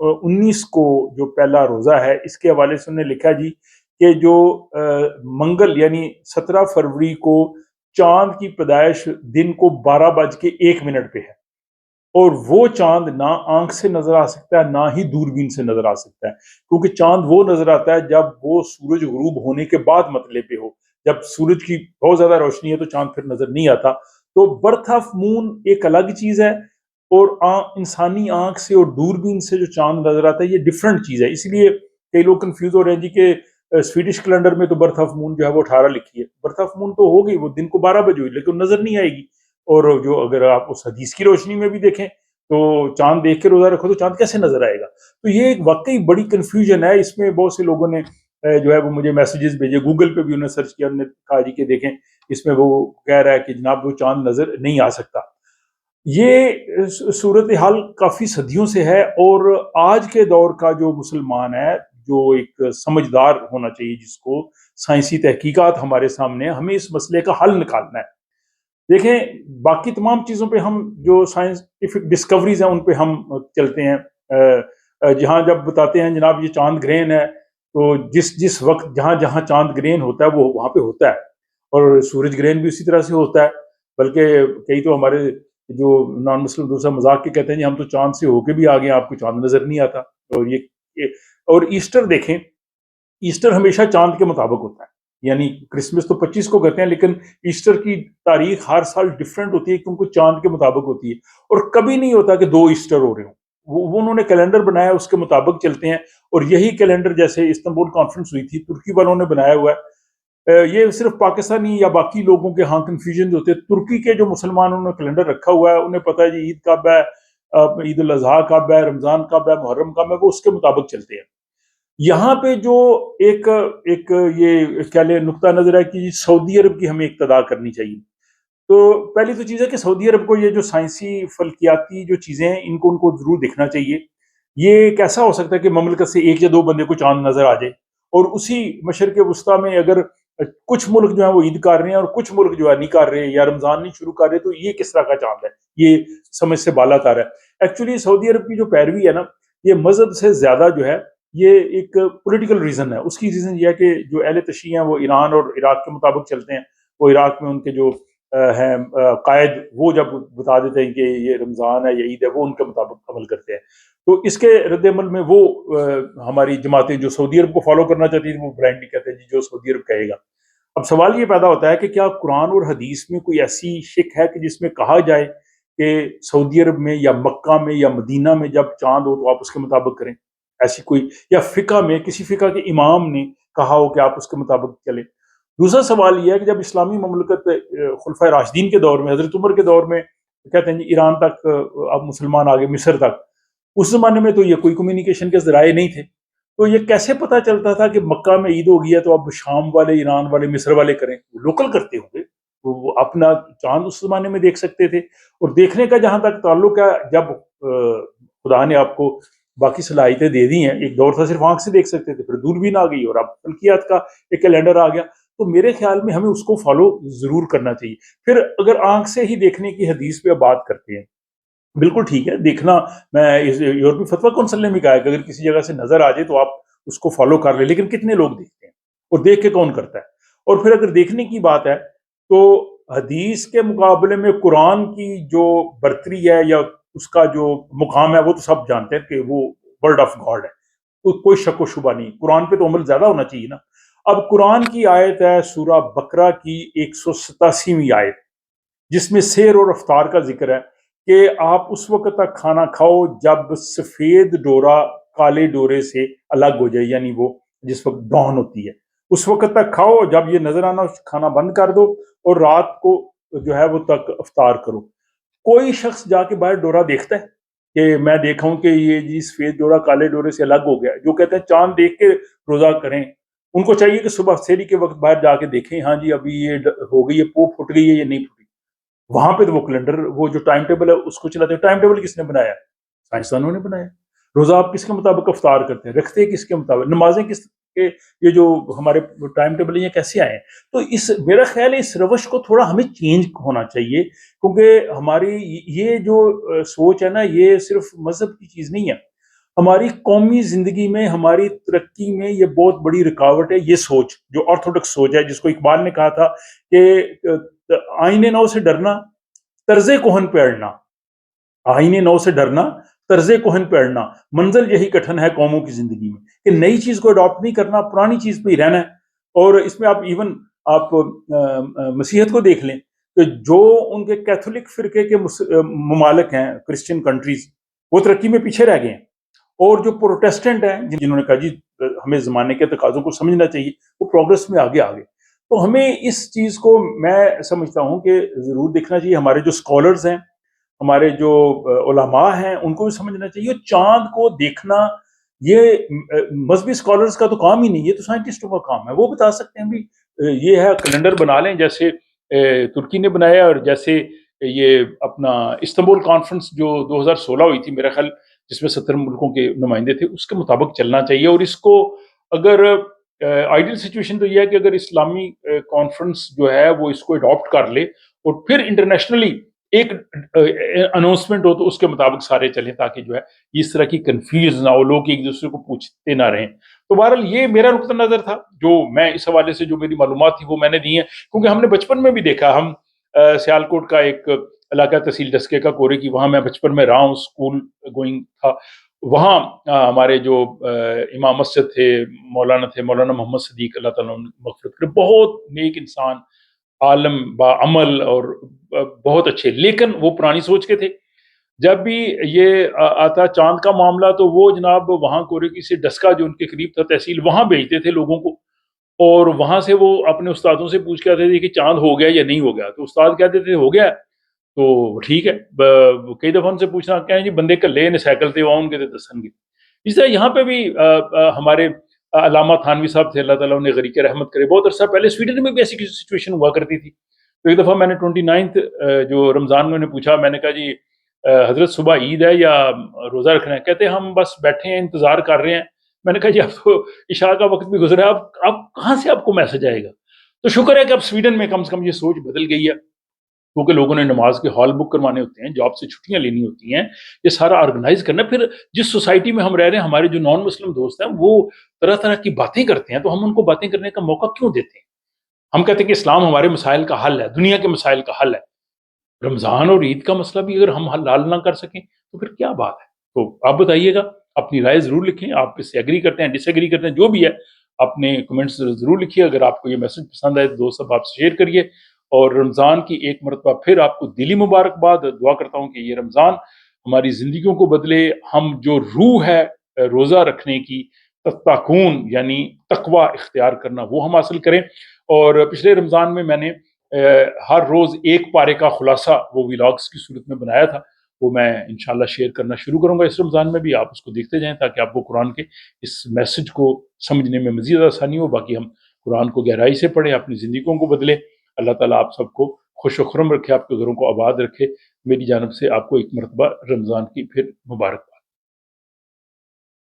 19 کو جو پہلا روزہ ہے اس کے حوالے سے انہوں نے لکھا جی کہ جو منگل یعنی 17 فروری کو چاند کی پیدائش دن کو 12:01 پہ ہے، اور وہ چاند نہ آنکھ سے نظر آ سکتا ہے نہ ہی دوربین سے نظر آ سکتا ہے، کیونکہ چاند وہ نظر آتا ہے جب وہ سورج غروب ہونے کے بعد مطلع پہ ہو. جب سورج کی بہت زیادہ روشنی ہے تو چاند پھر نظر نہیں آتا. تو برتھ آف مون ایک الگ چیز ہے، اور انسانی آنکھ سے اور دوربین سے جو چاند نظر آتا ہے یہ ڈفرنٹ چیز ہے. اس لیے کئی لوگ کنفیوز ہو رہے ہیں جی کہ سویڈش کیلنڈر میں تو برتھ آف مون جو ہے وہ 18 لکھی ہے. برتھ آف مون تو ہو گئی، وہ دن کو 12 بجے ہوئی، لیکن نظر نہیں آئے گی. اور جو اگر آپ اس حدیث کی روشنی میں بھی دیکھیں تو چاند دیکھ کے روزہ رکھو تو چاند کیسے نظر آئے گا؟ تو یہ ایک واقعی بڑی کنفیوژن ہے. اس میں بہت سے لوگوں نے جو ہے وہ مجھے میسیجز بھیجے، گوگل پہ بھی انہوں نے سرچ کیا، انہوں نے کہا جی کہ دیکھیں اس میں وہ کہہ رہا ہے کہ جناب وہ چاند نظر نہیں آ سکتا. یہ صورتحال کافی صدیوں سے ہے، اور آج کے دور کا جو مسلمان ہے، جو ایک سمجھدار ہونا چاہیے، جس کو سائنسی تحقیقات ہمارے سامنے، ہمیں اس مسئلے کا حل نکالنا ہے. دیکھیں باقی تمام چیزوں پہ ہم جو سائنٹیفک ڈسکوریز ہیں ان پہ ہم چلتے ہیں. جہاں جب بتاتے ہیں جناب یہ چاند گرہن ہے، تو جس وقت جہاں جہاں چاند گرہن ہوتا ہے وہ وہاں پہ ہوتا ہے، اور سورج گرہن بھی اسی طرح سے ہوتا ہے. بلکہ کئی تو ہمارے جو نان مسلم دوسرا مذاق کے کہتے ہیں جی ہم تو چاند سے ہو کے بھی آگے آپ کو چاند نظر نہیں آتا. اور اور ایسٹر دیکھیں، ایسٹر ہمیشہ چاند کے مطابق ہوتا ہے. یعنی کرسمس تو 25 کو کرتے ہیں، لیکن ایسٹر کی تاریخ ہر سال ڈیفرنٹ ہوتی ہے کیونکہ چاند کے مطابق ہوتی ہے. اور کبھی نہیں ہوتا کہ 2 ایسٹر ہو رہے ہوں. وہ انہوں نے کیلنڈر بنایا، اس کے مطابق چلتے ہیں. اور یہی کیلنڈر جیسے استنبول کانفرنس ہوئی تھی، ترکی والوں نے بنایا ہوا ہے. یہ صرف پاکستانی یا باقی لوگوں کے ہاں کنفیوژن ہوتے ہیں. ترکی کے جو مسلمان انہوں نے کیلنڈر رکھا ہوا ہے، انہیں پتہ ہے جی عید کب ہے، عید الاضحیٰ کب ہے، رمضان کب ہے، محرم کب ہے، وہ اس کے مطابق چلتے ہیں. یہاں پہ جو ایک یہ کیا لیں نقطہ نظر ہے کہ سعودی عرب کی ہمیں اقتدا کرنی چاہیے. تو پہلی تو چیز ہے کہ سعودی عرب کو یہ جو سائنسی فلکیاتی جو چیزیں ہیں ان کو ضرور دیکھنا چاہیے. یہ کیسا ہو سکتا ہے کہ مملکت سے 1 یا 2 بندے کو چاند نظر آ جائے، اور اسی مشرق وسطیٰ میں اگر کچھ ملک جو ہیں وہ عید کر رہے ہیں اور کچھ ملک جو ہے نہیں کر رہے یا رمضان نہیں شروع کر رہے، تو یہ کس طرح کا چاند ہے؟ یہ سمجھ سے بالا تر ہے. ایکچولی سعودی عرب کی جو پیروی ہے نا، یہ مذہب سے زیادہ جو ہے یہ ایک پولیٹیکل ریزن ہے. اس کی ریزن یہ ہے کہ جو اہل تشیع ہیں وہ ایران اور عراق کے مطابق چلتے ہیں. وہ عراق میں ان کے جو ہیں قائد، وہ جب بتا دیتے ہیں کہ یہ رمضان ہے یا عید ہے، وہ ان کے مطابق عمل کرتے ہیں. تو اس کے رد عمل میں وہ ہماری جماعتیں جو سعودی عرب کو فالو کرنا چاہتی ہیں وہ بلائنڈلی کہتے ہیں جی جو سعودی عرب کہے گا. اب سوال یہ پیدا ہوتا ہے کہ کیا قرآن اور حدیث میں کوئی ایسی شک ہے کہ جس میں کہا جائے کہ سعودی عرب میں یا مکہ میں یا مدینہ میں جب چاند ہو تو آپ اس کے مطابق کریں؟ ایسی کوئی، یا فقہ میں کسی فقہ کے امام نے کہا ہو کہ آپ اس کے مطابق چلیں؟ دوسرا سوال یہ ہے کہ جب اسلامی مملکت خلفائے راشدین کے دور میں، حضرت عمر کے دور میں کہتے ہیں جی ایران تک اب مسلمان آگے، مصر تک، اس زمانے میں تو یہ کوئی کمیونیکیشن کے ذرائع نہیں تھے. تو یہ کیسے پتا چلتا تھا کہ مکہ میں عید ہو گئی ہے تو اب شام والے، ایران والے، مصر والے کریں؟ وہ لوکل کرتے ہوں گے، وہ اپنا چاند اس زمانے میں دیکھ سکتے تھے. اور دیکھنے کا جہاں تک تعلق ہے، جب خدا نے آپ کو باقی صلاحیتیں دے دی ہیں، ایک دور تھا صرف آنکھ سے دیکھ سکتے تھے، پھر دوربین آ گئی اور اب فلکیات کا ایک کیلنڈر آ گیا. تو میرے خیال میں ہمیں اس کو فالو ضرور کرنا چاہیے. پھر اگر آنکھ سے ہی دیکھنے کی حدیث پہ بات کرتے ہیں، بالکل ٹھیک ہے دیکھنا. میں یورپی فتویٰ کونسل نے بھی کہا ہے کہ اگر کسی جگہ سے نظر آ جائے تو آپ اس کو فالو کر لیں، لیکن کتنے لوگ دیکھتے ہیں اور دیکھ کے کون کرتا ہے؟ اور پھر اگر دیکھنے کی بات ہے تو حدیث کے مقابلے میں قرآن کی جو برتری ہے یا اس کا جو مقام ہے وہ تو سب جانتے ہیں کہ وہ ورڈ آف گاڈ ہے، کوئی شک و شبہ نہیں. قرآن پہ تو عمل زیادہ ہونا چاہیے نا. اب قرآن کی آیت ہے سورہ بقرہ کی 187ویں آیت، جس میں سیر اور افطار کا ذکر ہے کہ آپ اس وقت تک کھانا کھاؤ جب سفید ڈورا کالے ڈورے سے الگ ہو جائے، یعنی وہ جس وقت ڈان ہوتی ہے اس وقت تک کھاؤ، جب یہ نظر آنا کھانا بند کر دو، اور رات کو جو ہے وہ تک افطار کرو. کوئی شخص جا کے باہر ڈورا دیکھتا ہے کہ میں دیکھا ہوں کہ یہ جی سفید ڈورا کالے ڈورے سے الگ ہو گیا؟ جو کہتے ہیں چاند دیکھ کے روزہ کریں، ان کو چاہیے کہ صبح سحری کے وقت باہر جا کے دیکھیں ہاں جی ابھی یہ ہو گئی ہے، پوپ پھٹ گئی ہے یا نہیں پھٹی. وہاں پہ تو وہ کیلنڈر، وہ جو ٹائم ٹیبل ہے اس کو چلاتے ہیں. ٹائم ٹیبل کس نے بنایا؟ سائنسدانوں نے بنایا. روزہ آپ کس کے مطابق افطار کرتے ہیں، رکھتے ہیں کس کے مطابق، نمازیں کس کے، یہ جو ہمارے ٹائم ٹیبل یہ کیسے آئے ہیں؟ تو میرا خیال ہے اس روش کو تھوڑا ہمیں چینج ہونا چاہیے، کیونکہ ہماری یہ جو سوچ ہے نا یہ صرف مذہب کی چیز نہیں ہے. ہماری قومی زندگی میں، ہماری ترقی میں یہ بہت بڑی رکاوٹ ہے، یہ سوچ جو آرتھوڈکس سوچ ہے، جس کو اقبال نے کہا تھا کہ آئین نو سے ڈرنا، طرز کہن پہ اڑنا، آئین نو سے ڈرنا، طرز کہن پہ اڑنا، منزل یہی کٹھن ہے قوموں کی زندگی میں کہ نئی چیز کو اڈاپٹ نہیں کرنا، پرانی چیز پہ ہی رہنا ہے۔ اور اس میں آپ ایون آپ مسیحیت کو دیکھ لیں کہ جو ان کے کیتھولک فرقے کے ممالک ہیں، کرسچن کنٹریز، وہ ترقی میں پیچھے رہ گئے ہیں، اور جو پروٹیسٹنٹ ہیں جنہوں نے کہا جی ہمیں زمانے کے تقاضوں کو سمجھنا چاہیے، وہ پروگرس میں آگے آگے۔ تو ہمیں اس چیز کو میں سمجھتا ہوں کہ ضرور دیکھنا چاہیے، ہمارے جو اسکالرز ہیں، ہمارے جو علماء ہیں، ان کو بھی سمجھنا چاہیے۔ چاند کو دیکھنا یہ مذہبی اسکالرز کا تو کام ہی نہیں، یہ تو سائنٹسٹوں کا کام ہے، وہ بتا سکتے ہیں بھی یہ ہے، کیلنڈر بنا لیں جیسے ترکی نے بنایا، اور جیسے یہ اپنا استنبول کانفرنس جو 2016 ہوئی تھی میرا خیال، جس میں 70 ملکوں کے نمائندے تھے، اس کے مطابق چلنا چاہیے۔ اور اس کو اگر آئیڈیل سچویشن تو یہ ہے کہ اگر اسلامی کانفرنس جو ہے وہ اس کو اڈاپٹ کر لے اور پھر انٹرنیشنلی ایک اناؤنسمنٹ ہو تو اس کے مطابق سارے چلیں، تاکہ جو ہے اس طرح کی کنفیوز نہ ہو، لوگ ایک دوسرے کو پوچھتے نہ رہیں۔ تو بہرحال یہ میرا نقطہ نظر تھا، جو میں اس حوالے سے جو میری معلومات تھی وہ میں نے دی ہیں، کیونکہ ہم نے بچپن میں بھی دیکھا، ہم سیالکوٹ کا ایک علاقہ تحصیل ڈسکے کا کورے کی، وہاں میں بچپن میں رہا ہوں، اسکول گوئنگ تھا، وہاں ہمارے جو امام مسجد تھے مولانا محمد صدیق، اللہ تعالیٰ مغفرت کرے، بہت نیک انسان، عالم با عمل، اور بہت اچھے، لیکن وہ پرانی سوچ کے تھے۔ جب بھی یہ آتا چاند کا معاملہ تو وہ جناب وہاں کوریکی سے ڈسکا جو ان کے قریب تھا تحصیل، وہاں بھیجتے تھے لوگوں کو، اور وہاں سے وہ اپنے استادوں سے پوچھ کے آتے تھے کہ چاند ہو گیا یا نہیں ہو گیا، تو استاد کہتے تھے ہو گیا تو ٹھیک ہے، کئی دفعہ ان سے پوچھنا کہیں جی بندے کلے نے سائیکل تے وہاں ان کے دسن گے۔ اس طرح یہاں پہ بھی ہمارے علامہ تھانوی صاحب تھے، اللہ تعالیٰ انہیں غریق رحمت کرے، بہت عرصہ پہلے سویڈن میں بھی ایسی سچویشن ہوا کرتی تھی۔ تو ایک دفعہ میں نے 29 جو رمضان میں نے پوچھا، میں نے کہا جی حضرت صبح عید ہے یا روزہ رکھنا ہے؟ کہتے ہم بس بیٹھے ہیں انتظار کر رہے ہیں۔ میں نے کہا جی اب تو عشاء کا وقت بھی گزرا ہے، اب کہاں سے آپ کو میسج آئے گا؟ تو شکر ہے کہ اب سویڈن میں کم سے کم یہ سوچ بدل گئی ہے، کیونکہ لوگوں نے نماز کے ہال بک کروانے ہوتے ہیں، جاب سے چھٹیاں لینی ہوتی ہیں، یہ سارا آرگنائز کرنا ہے۔ پھر جس سوسائٹی میں ہم رہ رہے ہیں، ہمارے جو نان مسلم دوست ہیں وہ طرح طرح کی باتیں کرتے ہیں، تو ہم ان کو باتیں کرنے کا موقع کیوں دیتے ہیں؟ ہم کہتے ہیں کہ اسلام ہمارے مسائل کا حل ہے، دنیا کے مسائل کا حل ہے، رمضان اور عید کا مسئلہ بھی اگر ہم حل نہ کر سکیں تو پھر کیا بات ہے؟ تو آپ بتائیے گا، اپنی رائے ضرور لکھیں، آپ اس سے ایگری کرتے ہیں ڈس ایگری کرتے ہیں، جو بھی ہے اپنے کمنٹس ضرور لکھیے۔ اگر آپ کو یہ میسج پسند آئے تو دوست صاحب آپ سے شیئر کریے، اور رمضان کی ایک مرتبہ پھر آپ کو دلی مبارکباد، دعا کرتا ہوں کہ یہ رمضان ہماری زندگیوں کو بدلے، ہم جو روح ہے روزہ رکھنے کی، تقون یعنی تقوی اختیار کرنا، وہ ہم حاصل کریں۔ اور پچھلے رمضان میں نے ہر روز ایک پارے کا خلاصہ وہ ویلاگز کی صورت میں بنایا تھا، وہ میں انشاءاللہ شیئر کرنا شروع کروں گا اس رمضان میں بھی، آپ اس کو دیکھتے جائیں تاکہ آپ کو قرآن کے اس میسج کو سمجھنے میں مزید آسانی ہو۔ باقی ہم قرآن کو گہرائی سے پڑھیں، اپنی زندگیوں کو بدلیں۔ اللہ تعالیٰ آپ سب کو خوش و خرم رکھے، آپ کے گھروں کو آباد رکھے۔ میری جانب سے آپ کو ایک مرتبہ رمضان کی پھر مبارک